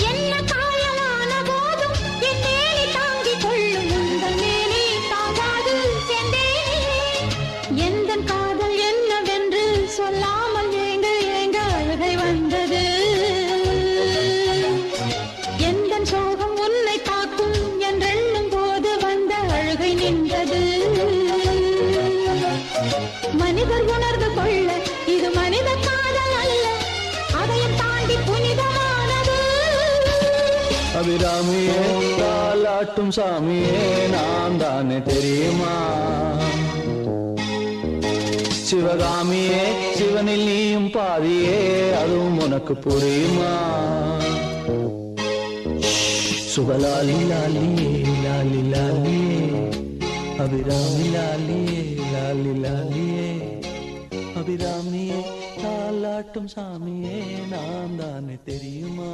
என்ன காயலான போதும் என் மேனி தாங்கிக் கொள்ளும் உந்தன் மேனி தாங்காது செந்தேனே. எந்தன் காதல் என்னவென்று சொல்லாமல் ஏங்க ஏங்க அழுகை வந்தது. எந்தன் சோகம் உன்னை தாக்கும் என்றெண்ணும் போது வந்த அழுகை நின்றது. மனிதர் உணர்ந்து கொள்ள இது மனித காதல் அல்ல, அதையும் தாண்டி புனிதமானது. அபிராமியே தாலாட்டும் சாமியே நான் தானே தெரியுமா? சிவகாமியே சிவனில் நீயும் பாதியே அதுவும் உனக்கு புரியுமா? சுகலாலி லாலியே லாலி லாலியே அபிராமி லாலியே லாலி லாலியே அபிராமியே தாலாட்டும் சாமியே நான் தானே தெரியுமா?